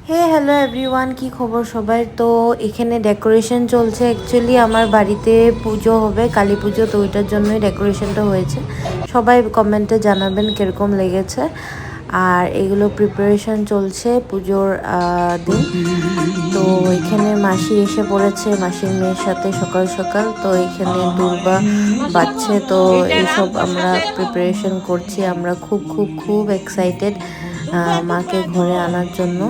হে hello everyone, কি খবর সবাই? তো এখানে ডেকোরেশন চলছে। অ্যাকচুয়ালি আমার বাড়িতে পুজো হবে, কালী পুজো, তো ওইটার জন্যই ডেকোরেশনটা হয়েছে। সবাই কমেন্টে জানাবেন কীরকম লেগেছে। আর এগুলো প্রিপারেশন চলছে পুজোর দিন। তো এখানে মাসি এসে পড়েছে মাসির মেয়ের সাথে সকাল সকাল। তো এখানে দুর্বা বাজছে, তো এইসব আমরা প্রিপারেশন করছি। আমরা খুব খুব খুব এক্সাইটেড মাকে ঘরে আনার জন্য।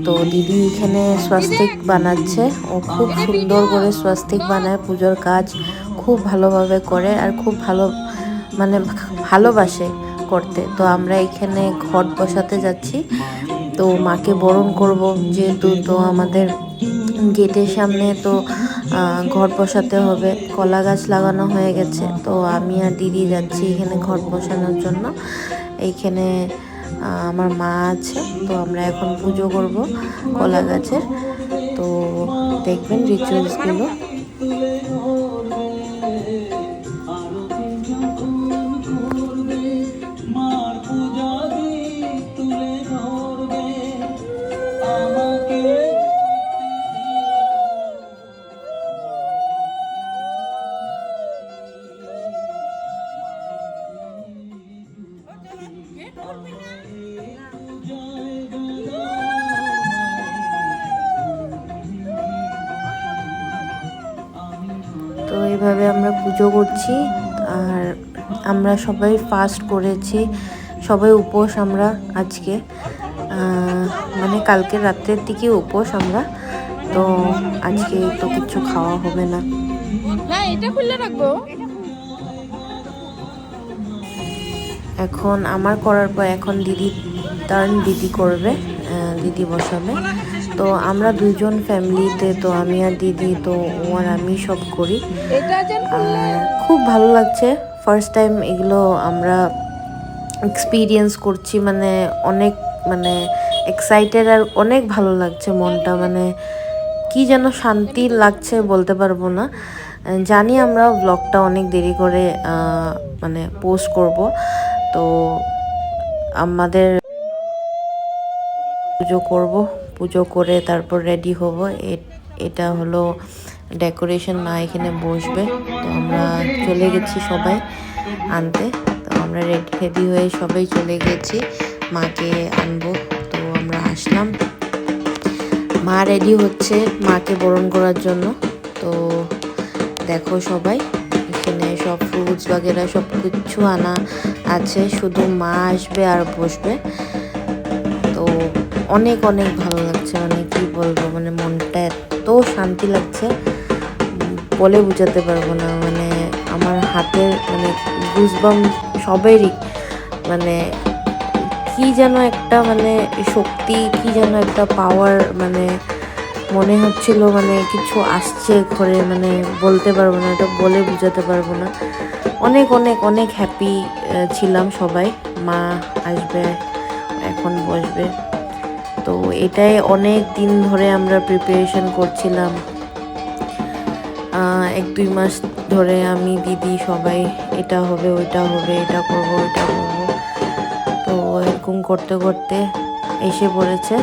তো দিদি এখানে স্বাস্তিক বানাচ্ছে। ও খুব সুন্দর করে স্বাস্তিক বানায়, পুজোর কাজ খুব ভালোভাবে করে আর খুব মানে ভালোবাসে করতে। তো আমরা এখানে ঘট বসাতে যাচ্ছি। তো মাকে বরণ করব যেহেতু, তো আমাদের গেটের সামনে তো ঘট বসাতে হবে। কলা গাছ লাগানো হয়ে গেছে, তো আমি আর দিদি যাচ্ছি এখানে ঘট বসানোর জন্য। এইখানে আমার মা আছে, তো আমরা এখন পুজো করব কলা গাছের। তো দেখবেন রিচুয়ালসগুলো। তো এইভাবে আমরা পুজো করছি। আর আমরা সবাই ফাস্ট করেছি, সবাই উপোস আমরা আজকে, মানে কালকে রাত্রের দিকে উপোস আমরা। তো আজকে তো কিছু খাওয়া হবে না। এটা খুলে রাখবো। এখন আমার করার পর এখন দিদি টার্ন, দিদি করবে, দিদি বসাবে। তো আমরা দুজন ফ্যামিলিতে, তো আমি আর দিদি, তো ও আর আমি সব করি। আর খুব ভালো লাগছে, ফার্স্ট টাইম এগুলো আমরা এক্সপিরিয়েন্স করছি। মানে অনেক মানে এক্সাইটেড আর অনেক ভালো লাগছে মনটা। মানে কি যেন শান্তি লাগছে, বলতে পারবো না। জানি আমরা ব্লগটা অনেক দেরি করে মানে পোস্ট করব। তো আমাদের পুজো করব, পুজো করে তারপর রেডি হব। এটা হলো ডেকোরেশন, মা এখানে বসবে। তো আমরা চলে গেছি সবাই আনতে। তো আমরা রেডি হয়ে সবাই চলে গেছি মাকে আনবো। তো আমরা আসলাম, মা রেডি হচ্ছে মাকে বরণ করার জন্য। তো দেখো সবাই, এখানে সব ফ্রুটস বাগেরা সব কিছু আনা আছে, শুধু মা আসবে আর বসবে। তো অনেক অনেক ভালো লাগছে, মানে কি বলবো, মানে মনটা এত শান্তি লাগছে বলে বোঝাতে পারবো না। মানে আমার হাতের মানে গুজবাম সবেরই, মানে কি যেন একটা মানে শক্তি, কি যেন একটা পাওয়ার, মানে মনে হচ্ছিল মানে কিছু আসছে ঘরে, মানে বলতে পারবো না, এটা বলে বোঝাতে পারবো না। অনেক অনেক অনেক হ্যাপি ছিলাম সবাই। মা আসবে, এখন বসবে। তো এটাই অনেক দিন ধরে আমরা প্রিপারেশন করছিলাম, 1-2 মাস ধরে আমি দিদি সবাই, এটা হবে ওইটা হবে, এটা করবো ওইটা করবো। তো এরকম করতে করতে এসে পড়েছে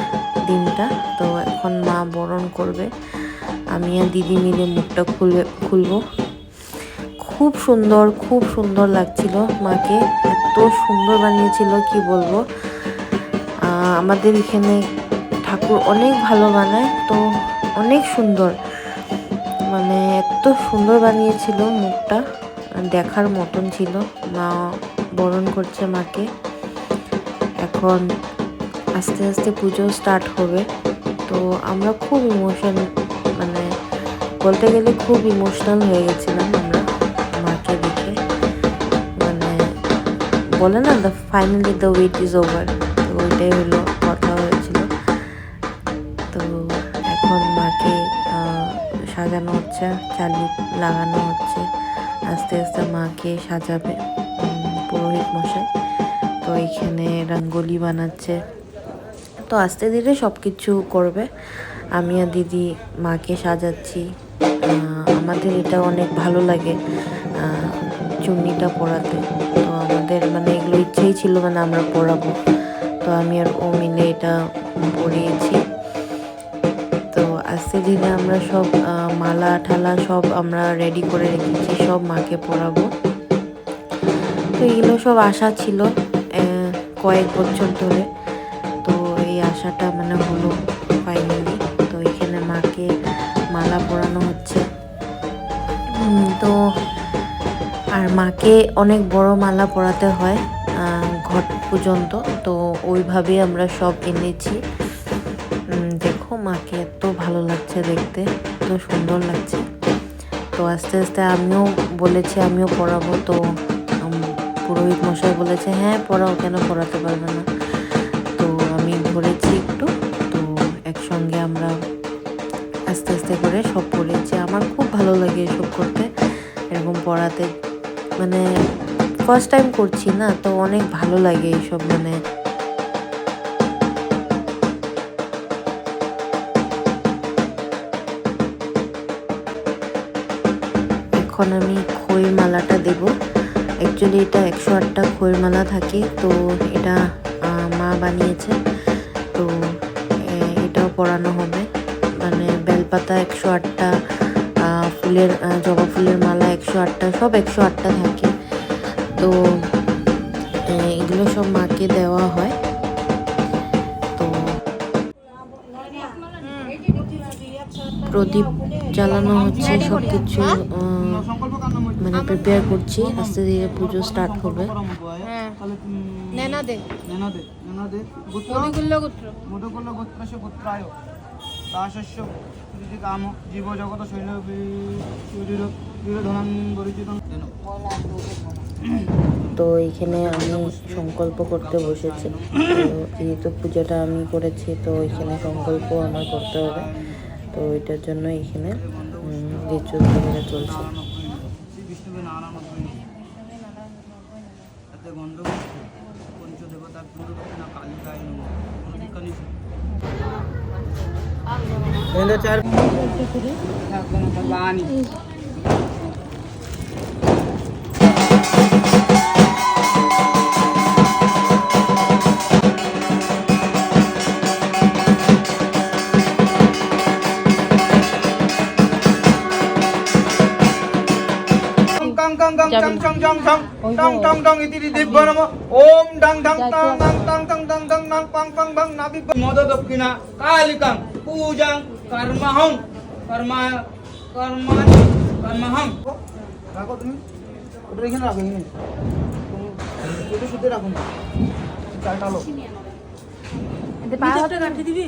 দিনটা। তো এখন মা বরণ করবে, আমি আর দিদি মিলে মুখটা খুলবো। খুব সুন্দর লাগছিল মাকে, এত সুন্দর বানিয়েছিল কি বলবো। আমাদের এখানে ঠাকুর অনেক ভালো বানায়, তো অনেক সুন্দর, মানে এত সুন্দর বানিয়েছিল, মুখটা দেখার মতন ছিল। মা বরণ করছে মাকে। এখন আস্তে আস্তে পুজো স্টার্ট হবে। তো আমরা খুব মানে বলতে গেলে খুব ইমোশনাল হয়ে গেছিলাম আমরা মাকে দেখে। মানে বলে না, finally the wait is over, তো ওইটাই হলো কথা হয়েছিল। তো এখন মাকে সাজানো হচ্ছে, চালু লাগানো হচ্ছে, আস্তে আস্তে মাকে সাজাবে পুরোহিত মশাই। তো এইখানে রঙ্গোলি বানাচ্ছে, তো আস্তে ধীরে সব কিছু করবে। আমি আর দিদি মাকে সাজাচ্ছি। আমাদের এটা অনেক ভালো লাগে চুন্নিটা পরাতে। তো আমাদের মানে এগুলো ইচ্ছেই ছিল, মানে আমরা পরাবো। তো আমি আর ও মিলে এটা পরিয়েছি। আজকে দিনে আমরা সব মালা ঠালা সব আমরা রেডি করে রেখেছি, সব মাকে পরাবো। তো এগুলো সব আশা ছিল কয়েক বছর ধরে, তো এই আশাটা মানে হলো ফাইনালি। তো এখানে মাকে মালা পরানো হচ্ছে। তো আর মাকে অনেক বড় মালা পরাতে হয় ঘট পর্যন্ত, তো ওইভাবেই আমরা সব এনেছি। দেখো মাকে এত ভালো লাগছে দেখতে, এত সুন্দর লাগছে। তো আস্তে আস্তে আমিও বলেছি আমিও পরাবো, তো পুরোহিত মশাই বলেছে হ্যাঁ পরাও, কেন পরাতে পারবে না। তো আমি ধরেছি একটু, তো একসঙ্গে আমরা আস্তে আস্তে করে সব পড়েছি। আমার খুব ভালো লাগে এসব করতে, এরকম পড়াতে, মানে ফার্স্ট টাইম করছি না, তো অনেক ভালো লাগে এইসব। মানে এখন আমি খইয়ের মালাটা দেব। অ্যাকচুয়ালি এটা 108টা খইয়ের মালা থাকে, তো এটা মা বানিয়েছে, তো এটাও পরানো হবে। মানে বেলপাতা 108টা, ফুলের জবা ফুলের মালা 108টা, সব 108টা থাকে। তো এগুলো সব মাকে দেওয়া হয়। তো প্রদীপ জ্বালানো হচ্ছে, সব কিছু মানে প্রিপেয়ার করছি, আস্তে ধীরে পুজো স্টার্ট হবে। তো এইখানে আমি সংকল্প করতে বসেছি, তো যেহেতু পুজোটা আমি করেছি, তো এখানে সংকল্প আমার করতে হবে। তো এটার জন্য এখানে রিচুয়াল বগেরা চলছে। দক্ষিণা কালিকাং পূজাং কর্মহং কর্মহং। রাখো তুমি, ওটা এখানে রাখো, এখানে এটা শুদ্ধ রাখুন। চালটা লো দিবি।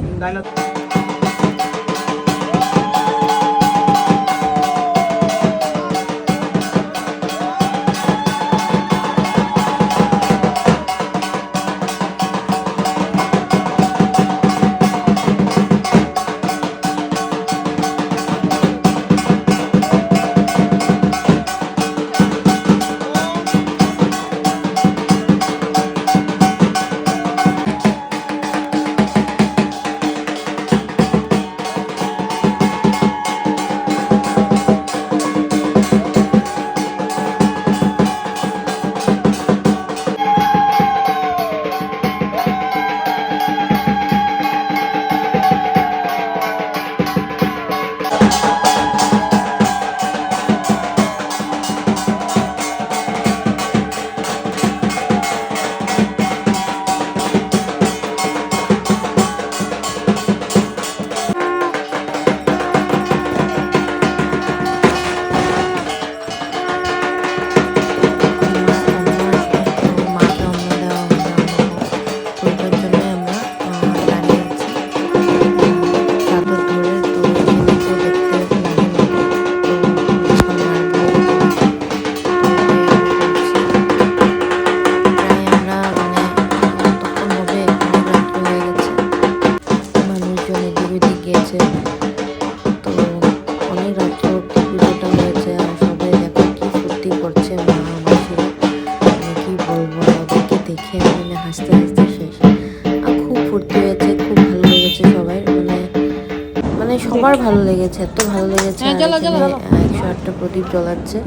সবার ভালো লেগেছে, এত ভালো লেগেছে। 108টা প্রদীপ জ্বলাচ্ছে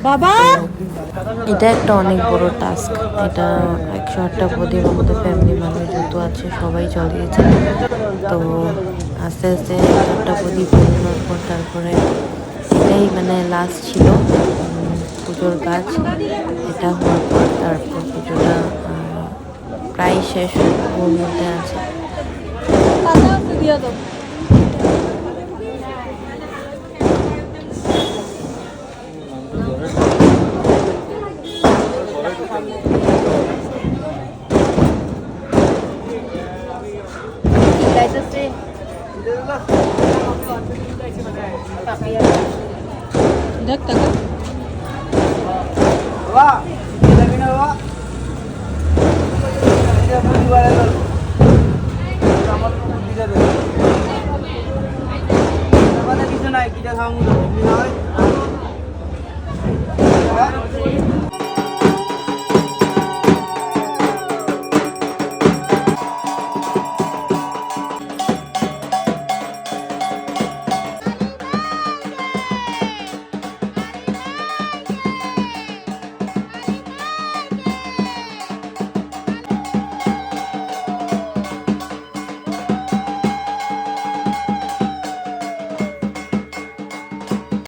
বাবা, এটা একটা অনেক বড় টাস্ক। এটা 108টা প্রদীপ আমাদের ফ্যামিলি মানুষ যত আছে সবাই জ্বলিয়েছে। তো আস্তে আস্তে একটা প্রদীপ জ্বালানোর পর তারপরে এটাই মানে লাস্ট ছিল পুজোর কাজ। এটা হওয়ার পর তারপর পুজোটা প্রায় শেষ ওর মধ্যে আছে। দেখ টাকা বাবা